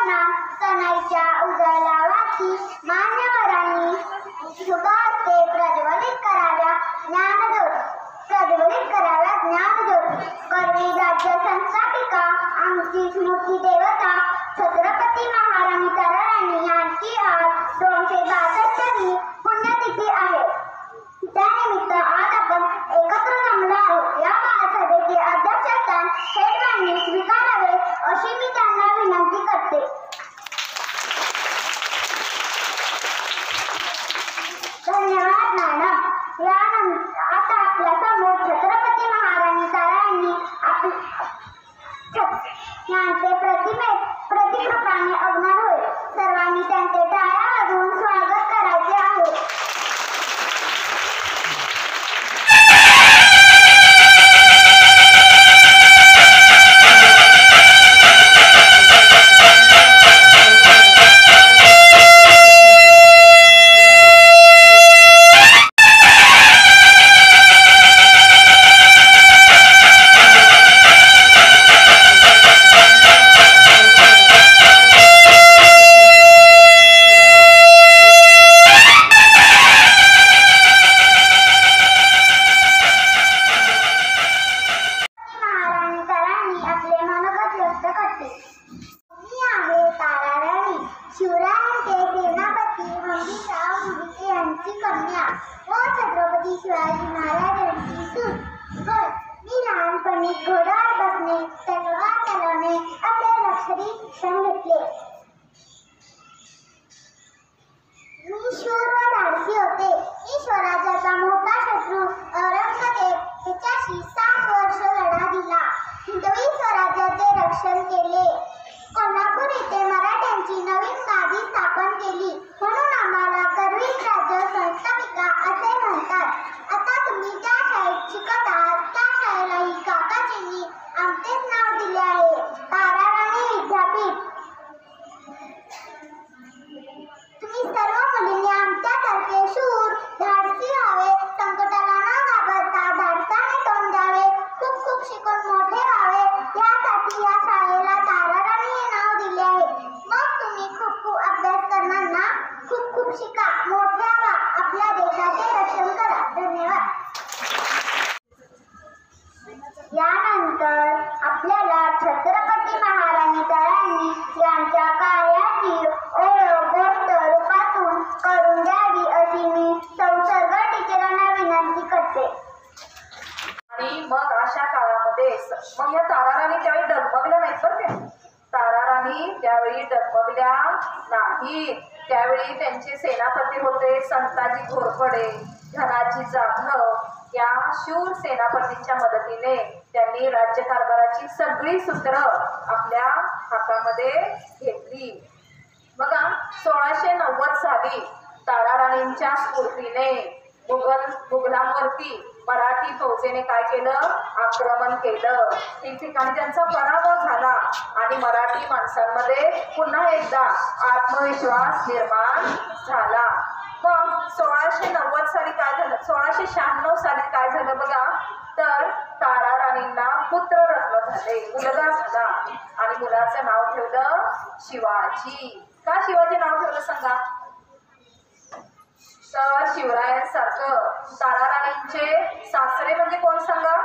असताना सणाच्या उजाळावाती मान्यवरांनी शुभहस्ते प्रज्वलित कराव्या ज्ञानज्योती. करवी राज्य संस्थापिका आमची स्मृती देवता छत्रपती महाराणी ताराराणी यांची आज 262वी पुण्यतिथी आहे. त्यानिमित्त आज आपण एकत्र जमलो आहोत. या महासभेचे अध्यक्षस्थान थेटपणे स्वीकारावे अशी मी त्यांना विनंती करते. धन्यवाद मॅडम. आता आपल्या समोर छत्रपती महाराणी ताराराणी यांचे प्रतिकृपाने अगमन होईल. सर्वांनी त्यांचे टाळ्या वाजवून स्वागत करायचे आहे. शिवरायांचे सेनापती हंबीरराव मोहिते यांची कन्या व छत्रपती शिवाजी महाराजांची सून. मी लहानपणी घोड्यावर बसणे, तलवार चालवणे असे लष्करी शिक्षण घेतले. मी शूर व धाडसी होते. मी स्वराज्याचा मोठा शत्रू औरंगजेब याच्याशी 7 वर्ष लढा दिला. हिंदवी स्वराज्याचे रक्षण केले. कोल्हापूर येथे मराठ्यांची नवीन गादी स्थापन केली म्हणून आम्हाला करवी राज्य संस्थापिका असे म्हणतात. आता तुम्ही ज्या शाळेत शिकत आहात त्या शाळेलाही काकाजींनी आमचेच नाव दिले आहे, ताराराणी विद्यापीठ. तुम्ही सर्व मुलींनी आमच्यासारखे शूर धाडसी व्हावे, संकटाला न घाबरता धाडसाने तोंड द्यावे, खूप खूप शिकून मोठे व्हावे, यासाठी या शाळेला ताराराणी हे नाव दिले आहे. मग तुम्ही खूप खूप अभ्यास करणार ना? खूप खूप शिका, मोठे व्हा, आपल्या देशाचे रक्षण करा. धन्यवाद. यानंतर आपल्याला छत्रपती महाराणी ताराराणी यांच्या कार्याची ओळख गोष्ट रूपातून करून द्यावी अशी मी सर्व टीचरांना विनंती करते. आणि मग अशा काळामध्ये मग या ताराराणी त्यावेळी डगमगल्या नाहीत बरं का. ताराराणी त्यावेळी डगमगल्या नाही. त्यावेळी त्यांचे सेनापती होते संताजी घोरपडे, धनाजी जाधव. या शूर सेनापतींच्या मदतीने त्यांनी राज्यकारभाराची सगळी सूत्र आपल्या हातामध्ये घेतली. बघा 1690 साली ताराराणींच्या स्फूर्तीने मुघलांवरती मराठी फौजेने काय केलं? आक्रमण केलं. ठिकठिकाणी त्यांचा पराभव झाला आणि मराठी माणसांमध्ये पुन्हा एकदा आत्मविश्वास निर्माण झाला. मग 1690 साली काय झालं? 1696 साली काय झालं बघा, तर ताराराणींना पुत्ररत्न झाले, मुलगा झाला आणि मुलाचं नाव ठेवलं शिवाजी. का शिवाजी नाव ठेवलं सांगा? तर शिवरायांसारखं ताराराणींचे सासरे म्हणजे कोण सांगा?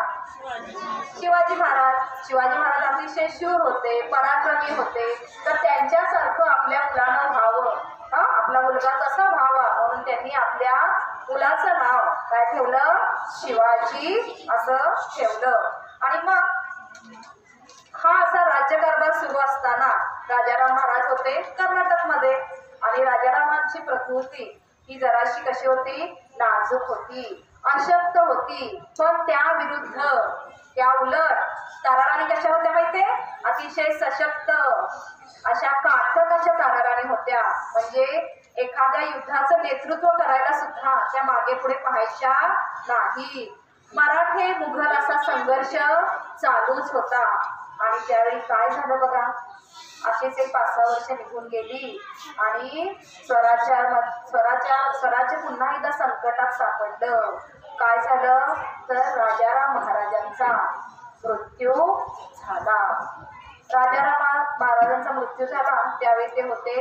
शिवाजी महाराज. शिवाजी महाराज अतिशय शूर होते, पराक्रमी होते. तर त्यांच्यासारखं आपल्या मुलानं व्हावं, आपला मुलगा तसा व्हावा म्हणून त्यांनी आपल्या मुलाचं नाव काय ठेवलं? शिवाजी असं ठेवलं. आणि मग हा असा राज्यकारभार सुरू असताना राजाराम महाराज होते कर्नाटकमध्ये आणि राजारामांची प्रकृती ही जराशी कशी होती? नाजूक होती, अशक्त होती. पण त्या विरुद्ध त्या उलट ताराराणी कशा होत्या माहितीये? अतिशय सशक्त अशा काटक अशा ताराराणी होत्या. म्हणजे एखाद्या युद्धाचं नेतृत्व करायला सुद्धा त्या मागे पुढे पाहायच्या नाही. मराठे मुघल असा संघर्ष चालूच होता. आणि त्यावेळी काय झालं बघा, अशीच एक 5-6 वर्ष निघून गेली आणि स्वराज्य पुन्हा एकदा संकटात सापडलं. काय झालं तर राजाराम महाराजांचा मृत्यू झाला. राजाराम महाराजांचा मृत्यू झाला त्यावेळी ते होते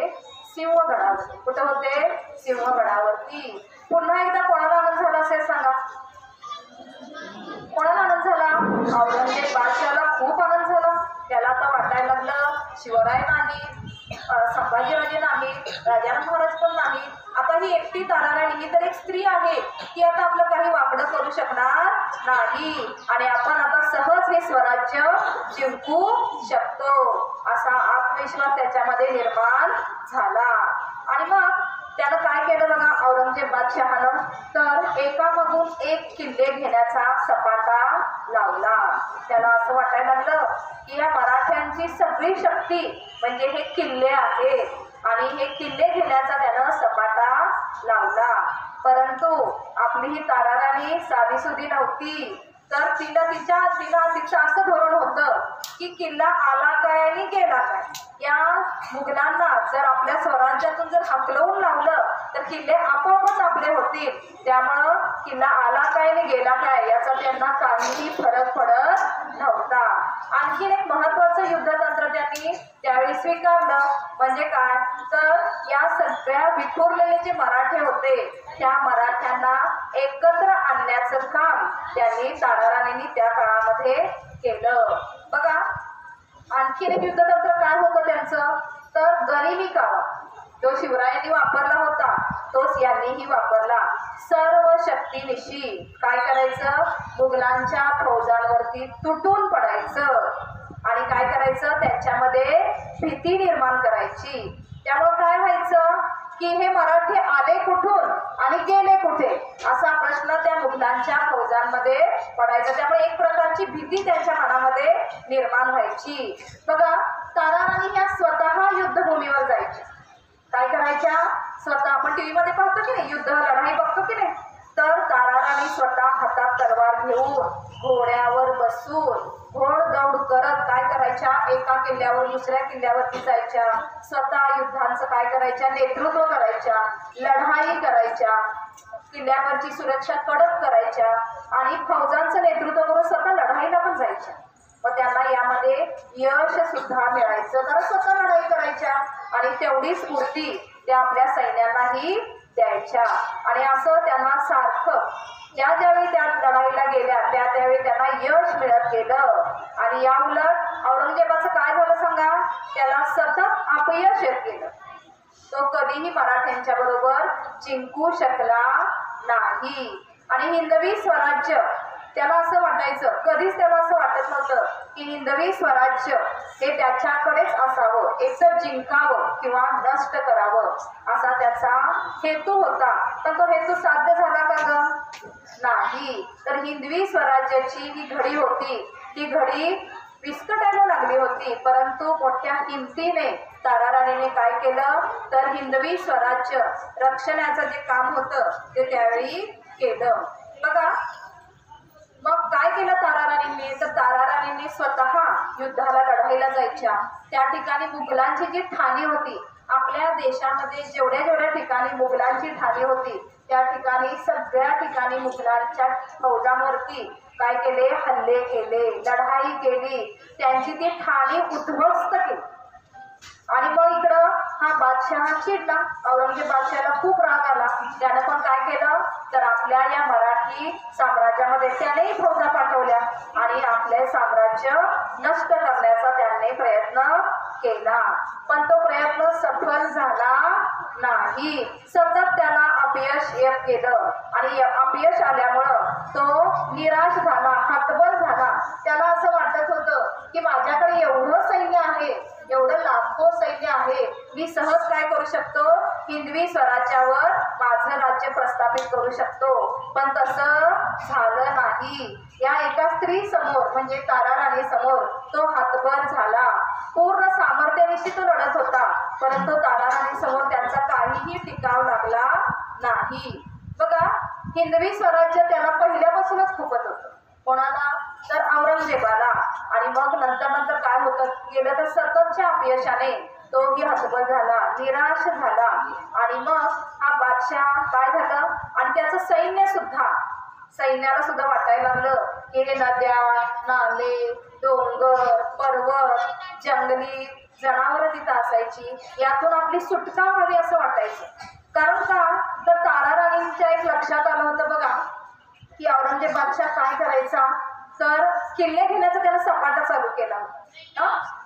सिंहगडावरती. कुठं होते? सिंहगडावरती. पुन्हा एकदा कोणाला आनंद झाला असेल सांगा? कोणाला आनंद झाला? औरंगजेब बादशाहला खूप आनंद झाला. त्याला आता वाटायला लागलं शिवराय नाही, संभाजीराजे नाही, राजाराम महाराज पण नाही, आता ही एकटी ताराराणी, ही तर एक स्त्री आहे, ती आता आपलं काही वाकडं करू शकणार नाही आणि आपण आता सहज हे स्वराज्य जिंकू शकतो असा आत्मविश्वास त्याच्यामध्ये निर्माण झाला. आणि मग त्यानं काय केलं बघा औरंगजेब बादशहानं, तर एकामागून एक किल्ले घेण्याचा सपाटा लावला. त्याला असं वाटायला लागलं की या मराठ्यांची सगळी शक्ती म्हणजे हे किल्ले आहेत आणि हे किल्ले घेण्याचा त्यानं सपाटा लावला. परंतु आपली ही ताराराणी साधीसुधी नव्हती, तर तिचं असं धोरण होतं की किल्ला आला काय आणि गेला काय. या मुघलांना जर आपल्या स्वराज्यातून जर हकलवून लावलं तर किल्ले आपोआपच आपले होतील. त्यामुळं किल्ला आला काय आणि गेला काय याचा त्यांना काहीही फरक पडत नव्हता. आणखीन एक महत्वाचं युद्धतंत्र त्यांनी त्यावेळी स्वीकारलं. म्हणजे काय, तर या सगळ्या विखुरलेले जे मराठे होते त्या मराठ्यांना एकत्र आणण्याचं काम त्यांनी ताराराणींनी त्या काळामध्ये केलं. बघा आणखीन एक युद्धतंत्र काय होतं त्यांचं, तर गनिमी कावा जो शिवरायांनी वापरला होता तोच यांनीही वापरला. सर्व शक्तीनिशी काय करायचं, मुघलांच्या फौजांवरती तुटून पडायचं आणि काय करायचं, त्यांच्यामध्ये भीती निर्माण करायची. त्यामुळे काय व्हायचं की हे मराठी आले कुठून आणि गेले कुठे असा प्रश्न त्या मुघलांच्या फौजांमध्ये पडायचा. त्यामुळे एक प्रकारची भीती त्यांच्या मनामध्ये निर्माण व्हायची. बघा ताराराणी ह्या स्वतः युद्धभूमीवर जायच्या. काय करायच्या, स्वतः आपण टीव्ही मध्ये पाहतो की नाही, युद्ध लढाई बघतो की नाही, तर ताराराणी स्वतः हातात तलवार घेऊन घोड्यावर बसून घोडदौड करत काय करायच्या, एका किल्ल्यावर दुसऱ्या किल्ल्यावरती जायच्या, स्वतः युद्धांचं काय करायच्या, नेतृत्व करायच्या, लढाई करायच्या, किल्ल्यावरची सुरक्षा कडक करायच्या आणि फौजांचं नेतृत्व करून स्वतः लढाईला पण जायच्या. व त्यांना यामध्ये यश सुद्धा मिळायचं कारण स्वतः लढाई करायच्या आणि तेवढी स्फूर्ती त्या आपल्या सैन्यांनाही द्यायच्या. आणि असं त्यांना सारखं ज्यावेळी त्या लढाईला गेल्या त्यावेळी त्यांना यश मिळत गेलं. आणि या उलट औरंगजेबाचं काय झालं सांगा, त्याला सतत अपयश येत गेलं. तो कधीही मराठ्यांच्या बरोबर जिंकू शकला नाही. आणि हिंदवी स्वराज्य त्याला असं वाटायचं, कधीच त्याला असं वाटत नव्हतं की हिंदवी स्वराज्य हे त्याच्याकडेच असावं, एकतर जिंकावं किंवा नष्ट करावं असा त्याचा हेतू होता. पण तो हेतू साध्य झाला का ग? नाही. तर हिंदवी स्वराज्याची ही घडी होती, ती घडी विस्कटायला लागली होती. परंतु मोठ्या हिमतीने ताराराणीने काय केलं, तर हिंदवी स्वराज्य रक्षणाचं जे काम होतं ते त्यावेळी केलं. बघा मग काय केलं ताराराणींनी, तर ताराराणींनी स्वतः युद्धाला लढाईला जायच्या. त्या ठिकाणी मुघलांची जी ठाणी होती, आपल्या देशामध्ये जेवढ्या ठिकाणी मुघलांची ठाणी होती त्या ठिकाणी सगळ्या ठिकाणी मुघलांच्या फौजांवरती काय केले, हल्ले केले, लढाई केली, त्यांची ती ठाणी उद्ध्वस्त केली. आणि मग इकडं हा बादशहा चिडला, औरंगजेब बादशहाला खूप राग आला. त्यानं पण काय केलं, तर आपल्या या मराठी साम्राज्यामध्ये त्यानेही फौजा पाठवल्या आणि आपले साम्राज्य नष्ट करण्याचा त्याने प्रयत्न केला. पण तो प्रयत्न सफल झाला नाही. सतत त्याला अपयश येत गेलं आणि अपयश आल्यामुळं तो निराश झाला, हतबल झाला. त्याला असं वाटत होतं की माझ्याकडे एवढं सैन्य आहे, एवढं लाखो सैन्य आहे, मी सहज काय करू शकतो, हिंदवी स्वराज्यावर माझं राज्य प्रस्थापित करू शकतो. पण तसं झालं नाही. या एका स्त्री समोर म्हणजे ताराराणी समोर तो हतबल झाला. पूर्ण सामर्थ्यानिशी तो लढत होता, परंतु ताराराणी समोर त्यांचा काहीही टिकाव लागला नाही. बघा हिंदवी स्वराज्य त्याला पहिल्यापासूनच खूपच होतं. कोणाला, तर औरंगजेबाला. आणि मग नंतर काय होतं गेलं, तर सततच्या अपयशाने तोही हतबल झाला, निराश झाला. आणि मग हा बादशाह काय झालं, आणि त्याचं सैन्याला सुद्धा वाटायला लागलं की हे नद्या, नाले, डोंगर पर्वत जंगली जनावरं तिथं असायची. यातून आपली सुटका व्हावी असं वाटायचं. कारण का तर तारा राणींच्या एक लक्षात आलं होतं बघा की औरंगजेब बादशाह काय करायचा तर किल्ले घेण्याचा त्याला सपाटा चालू केला.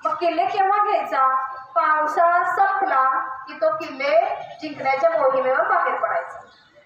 मग किल्ले केव्हा घ्यायचा? पावसाळा संपला की तो किल्ले जिंकण्याच्या मोहिमेवर बाहेर पडायचा.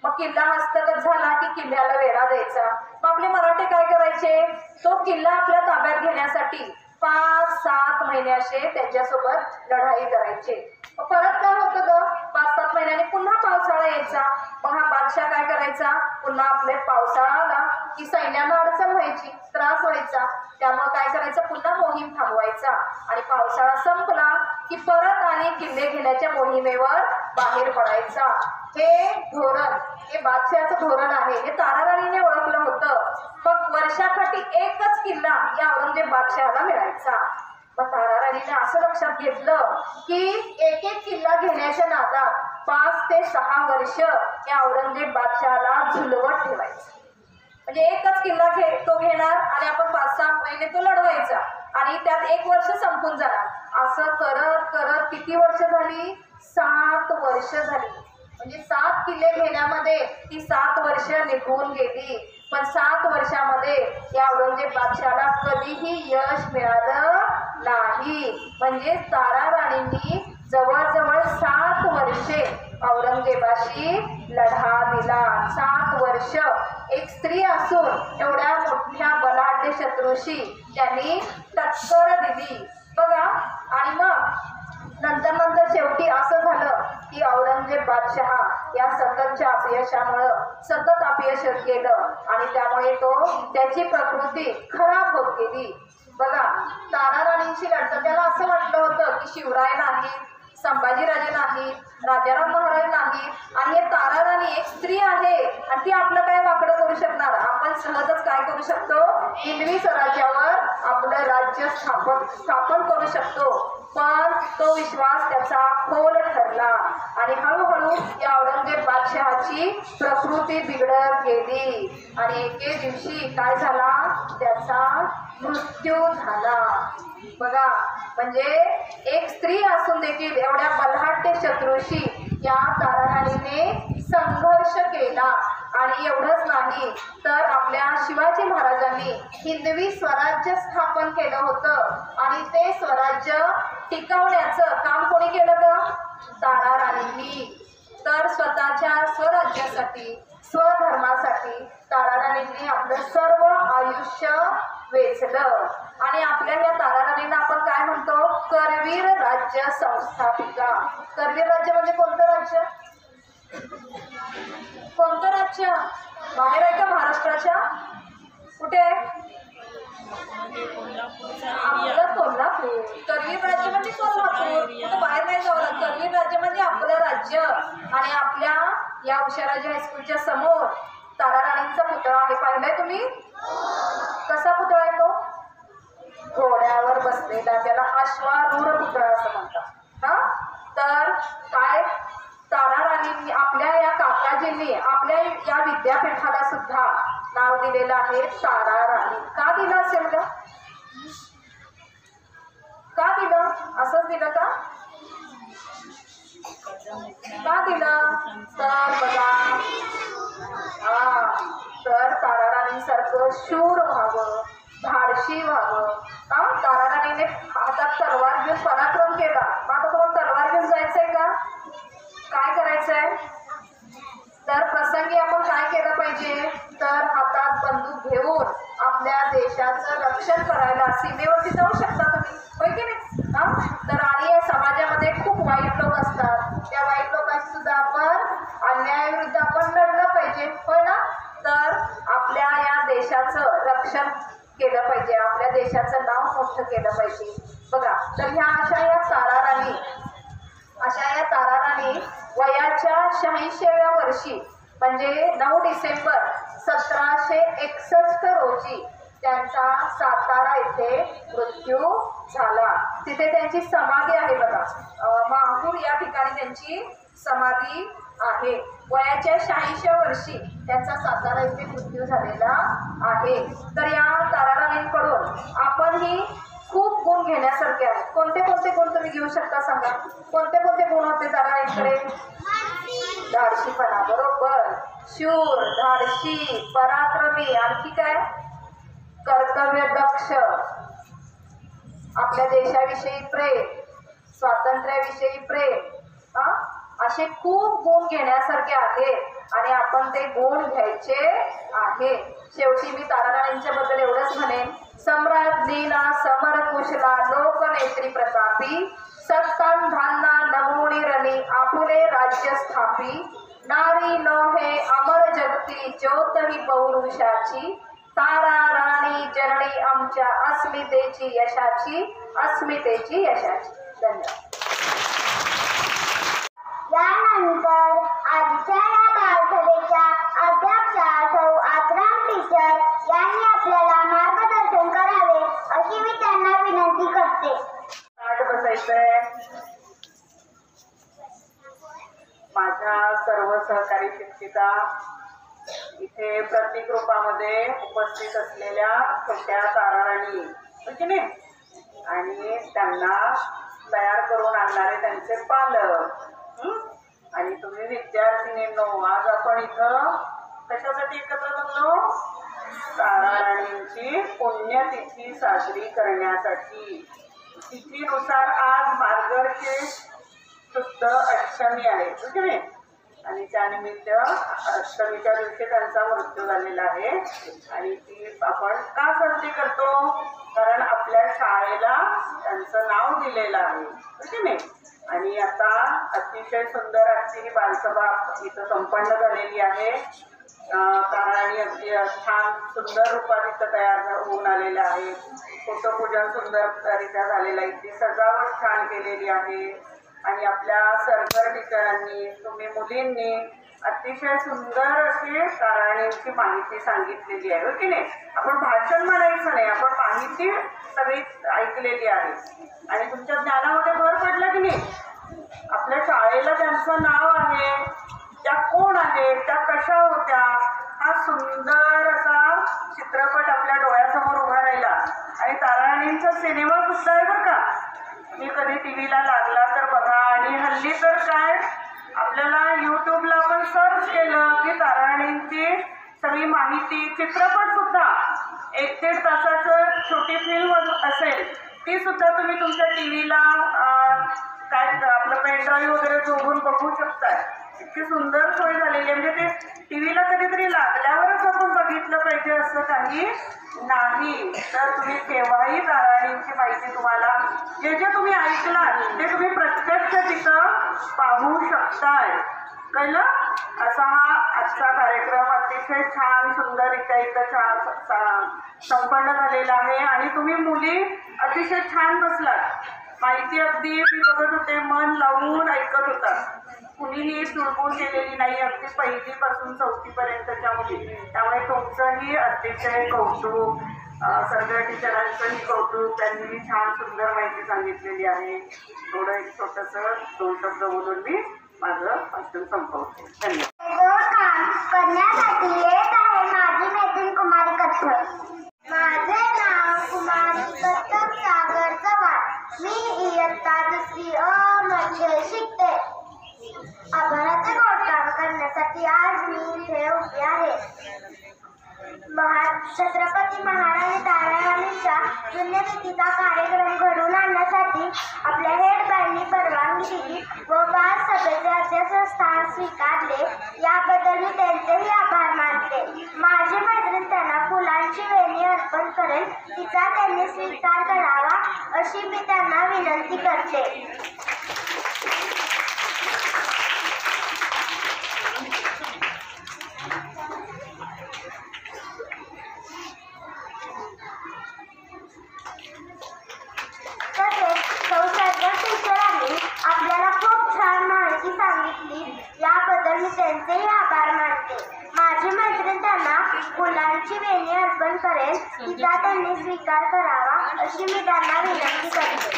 मग किल्ला हस्तगत झाला की किल्ल्याला वेढा द्यायचा. मग आपले मराठे काय करायचे? तो किल्ला आपल्या ताब्यात घेण्यासाठी 5-7 महिने असे त्याच्यासोबत लढाई करायचे. परत काय होतं ग? 5-7 महिन्याने पुन्हा पावसाळा यायचा. मग हा बादशाह काय करायचा? पुन्हा आपले पावसाळा आला की सैन्याला अडचण व्हायची, त्रास व्हायचा. त्यामुळे काय करायचं? पुन्हा मोहीम थांबवायचा आणि पावसाळा संपला की परत आणि किल्ले घेण्याच्या मोहिमेवर बाहेर पडायचा. हे धोरण, हे बादशाहचं धोरण आहे. हे तारा राणीने ओळखलं होतं. मग वर्षाकाठी एकच किल्ला या औरंगजेब बादशाहाला मिळायचा. मग तारा राणीने असं लक्षात घेतलं की एक एक किल्ला घेण्याच्या नादात 5 ते 6 वर्ष या औरंगजेब बादशाहाला झुलवत ठेवायचं. म्हणजे एकच किल्ला तो घेणार आणि आपण 5-6 महिने तो लढवायचा आणि त्यात 1 वर्ष संपून जाणार. असं करत करत किती वर्ष झाली? 7 वर्ष झाली. म्हणजे 7 किल्ले घेण्यामध्ये ती 7 वर्ष निघून गेली. पण 7 वर्षामध्ये या औरंगजेब बादशाहाला कधीही यश मिळालं नाही. म्हणजे तारा राणींनी जवळजवळ 7 वर्षे औरंगजेबाशी लढा दिला. 7 वर्ष एक स्त्री असून एवढ्या मोठ्या बलाढ्य शत्रूशी त्यांनी टक्कर दिली बघा. आणि मग नंतर शेवटी असं झालं की औरंगजेब बादशाह या सततच्या अपयशामुळं सतत अपयश गेलं आणि त्यामुळे त्याची प्रकृती खराब होत गेली बघा. तारा राणींशी लढतं त्याला असं वाटलं होतं की शिवराय नाही, संभाजीराजे नाही, राजाराम महाराज नाही आणि हे तारा राणी एक स्त्री आहे आणि ती आपलं काय वाकडं करू शकणार? आपण सहजच काय करू शकतो? हिंदवी स्वराज्यावर आपलं राज्य स्थापन करू शकतो. पण तो विश्वास त्याचा खोल ठरला आणि हळूहळू या औरंगजेब बादशहाची प्रकृती बिघडत गेली आणि एके दिवशी काय झाला? त्याचा मृत्यू झाला बघा. म्हणजे एक स्त्री असून देखील एवढ्या बलाढ्य शत्रूशी या तारा राणीने संघर्ष केला. आणि एवढंच नाही तर आपल्या शिवाजी महाराजांनी हिंदवी स्वराज्य स्थापन केलं होतं आणि ते स्वराज्य टिकवण्याचं काम कोणी केलं ग? तारा राणींनी. तर स्वतःच्या स्वराज्यासाठी स्वधर्मासाठी तारा राणींनी आपलं सर्व आयुष्य वेचलं. आणि आपल्या या तारा राणींना आपण काय म्हणतो? करवीर राज्य संस्थापिका. करवीर राज्य म्हणजे कोणतं राज्य? कोणतं राज्य? बाहेर आहे का महाराष्ट्राच्या? कुठे आहे? आपलं कोल्हापूर. करवीर राज्य म्हणजे कोल्हापूर. कुठं बाहेर नाही जावं. करवीर राज्य म्हणजे आपलं राज्य. आणि आपल्या या उषाराजी हायस्कूलच्या समोर तारा राणींचा पुतळा आहे. पाहिलाय तुम्ही? कसा पुतळा आहे तो? घोड्यावर बसलेला, त्याला अश्वारूढ पुतळा असं म्हणतात. हा तर काय तारा राणींनी आपल्या या काकाजींनी आपल्या या विद्यापीठाला सुद्धा नाव दिलेलं आहे तारा राणी. का दिलं असेल का? का दिलं? असंच दिलं का? का दिलं? तर बघा तर तारा राणींसारखं शूर व्हावं, धाडशी व्हावं. तारा राणीने हातात तलवार घेऊन पराक्रम केला. आता तुम्हाला तलवार घेऊन जायचंय का? काय करायचंय? तर प्रसंगी आपण काय केलं पाहिजे? तर हातात बंदूक घेऊन आपल्या देशाचं रक्षण करायला सीमेवरती जाऊ शकता तुम्ही, होय की नाही? तर आणि या समाजामध्ये खूप वाईट लोक असतात. त्या वाईट लोकांशी सुद्धा आपण अन्यायाविरुद्ध आपण लढलं पाहिजे, होय ना? तर आपल्या या देशाचं रक्षण केलं पाहिजे, आपल्या देशाचं नाव मोठं केलं पाहिजे बघा. तर ह्या अशा या तारा राणी वयाच्या 86व्या वर्षी म्हणजे 9 डिसेंबर 1761 रोजी त्यांचा सातारा येथे मृत्यू झाला. तिथे त्यांची समाधी आहे बघा. माहूर या ठिकाणी त्यांची समाधी आहे. वयाच्या 86व्या वर्षी त्यांचा सातारा येथे मृत्यू झालेला आहे. तर या ताराराणींकडून आपणही खूप गुण घेण्यासारखे आहेत. कोणते कोणते गुण तुम्ही घेऊ शकता सांगा? कोणते कोणते गुण होते ताराराणींकडे? धाडशीपणा, बरोबर. शूर, धाडशी, पराक्रमी, आणखी काय? कर्तव्य दक्ष, आपल्या देशाविषयी प्रेम, स्वातंत्र्याविषयी प्रेम, असे खूप गुण घेण्यासारखे आहेत आणि आपण ते गुण घ्यायचे आहे. शेवटी मी ताराराणींच्या बद्दल एवढंच म्हणेन, सम्राट लीला समर कुशला लोकनेत्री प्रतापी सत्तन धान्ना नमोनी रणी आपुले राज्य स्थापी नारी लोहे अमर जगती ज्योतही पौरुषाची तारा राणी जननी आमच्या अस्मितेची यशाची धन्यवाद. यानंतर आजच्या या बालसभेच्या अध्यक्षा सौ आत्राम टीचर यांनी आपल्याला मार्गदर्शन करावे अशी मी त्यांना विनंती करते. बसायचंय. माझ्या सर्व सहकारी शिक्षिका, इथे प्रत्येक रूपामध्ये उपस्थित असलेल्या छोट्या ताराराणी म्हणजे नाही, आणि त्यांना तयार करून आणणारे त्यांचे पालक, आणि तुम्ही विद्यार्थिनींनो, आज आपण इथं कशासाठी एकत्र जमलो? ताराराणींची पुण्यतिथी साजरी करण्यासाठी. तिथीनुसार आज मार्गशीर्ष शुद्ध अष्टमी आहे, ठीक आहे, आणि त्यानिमित्त अष्टमीच्या दिवशी त्यांचा मृत्यू झालेला आहे. आणि ती आपण का साजरी करतो? कारण आपल्या शाळेला त्यांचं नाव दिलेलं आहे, ठीक आहे. आणि आता अतिशय सुंदर अशी ही बालसभा इथं संपन्न झालेली आहे. ताराराणी अगदी छान सुंदर रूपात इथं तयार होऊन आलेल्या आहेत. फोटोपूजन सुंदररित्या झालेलं आहे. इथली सजावट छान केलेली आहे. आणि आपल्या सरकर टीचरांनी, तुम्ही मुलींनी अतिशय सुंदर अशी ताराराणींची माहिती सांगितलेली आहे, हो की नाही? आपण भाषण म्हणायचं नाही, आपण माहिती सगळी ऐकलेली आहे आणि तुमच्या ज्ञानामध्ये भर पडला की नाही? आपल्या शाळेला त्यांचं नाव आहे, त्या कोण आहेत, त्या कशा होत्या, हा सुंदर असा चित्रपट आपल्या डोळ्यासमोर उभा राहिला. आणि ताराराणींचा सिनेमा सुद्धा आहे बरं का. मी कधी टीव्हीला लागला तर बघा. आणि हल्ली तर काय, आपल्याला यूट्यूबला पण सर्च केलं की ताराराणींची सगळी माहिती, चित्रपट सुद्धा 1-1.5 तासाचं छोटी फिल्म असेल, ती सुद्धा तुम्ही तुमच्या टीव्हीला काय आपलं पेनड्राईव्ह वगैरे जोडून बघू शकताय. इतकी सुंदर सोय झालेली आहे. म्हणजे ते टीव्हीला कधीतरी लागल्यावरच आपण बघितलं पाहिजे असं काही नाही. तर तुम्ही केव्हाही ताराराणींची माहिती, तुम्हाला जे जे तुम्ही ऐकलात ते तुम्ही प्रत्यक्ष तिथं पाहू शकताय, कळलं? असा हा आजचा कार्यक्रम अतिशय छान सुंदररित्या इथं छान संपन्न झालेला आहे. आणि तुम्ही मुली अतिशय छान बसलात. माहिती अगदी मी बघत होते, मन लावून ऐकत होता. कुणीही चुळबुळ केलेली नाही, अगदी 1ली पासून 4थी पर्यंतच्या मुली. त्यामुळे तुमचंही अतिशय कौतुक, सरकार टीचरांचंही कौतुक. त्यांनी छान सुंदर माहिती सांगितलेली आहे. थोडं एक छोटंसं 2 शब्द बोलून मी माझं भाषण संपवते. धन्यवाद. काम करण्यासाठी येत आहे माझी मैत्रीण कुमारी कथ्थक. माझे नाव कुमारी कथ्थक सागर चव्हाण. मी इयत्ता 2री अ मध्ये शिकते. आभाराचे गोडकाम करण्यासाठी आज मी इथे उभी आहे. छत्रपती महाराणी ताराराणींच्या पुण्यतिथीचा कार्यक्रम घडवून आणण्यासाठी आपल्या हेडबँडनी परवानगी दिली व बालसभेचे अध्यक्षस्थान स्वीकारले, याबद्दल मी त्यांचेही आभार मानते. माझी मैत्रीण त्यांना फुलांची वेणी अर्पण करेल, तिचा त्यांनी स्वीकार करावा अशी मी त्यांना विनंती करते. आपल्याला खूप छान माहिती सांगितली, याबद्दल मी त्यांचेही आभार मानते. माझी मैत्रीण त्यांना फुलांची वेणी अर्पण करेल, तिचा त्यांनी स्वीकार करावा अशी मी त्यांना विनंती करते.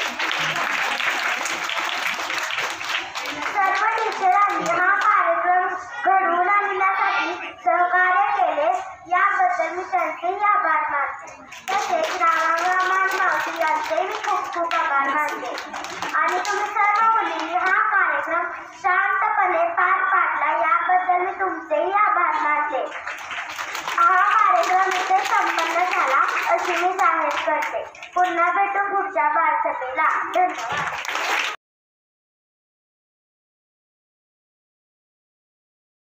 सर्व टीचरांनी हा कार्यक्रम अशी मी जाहीर करते. पुन्हा भेटू पुढच्या बालसभेला. धन्यवाद.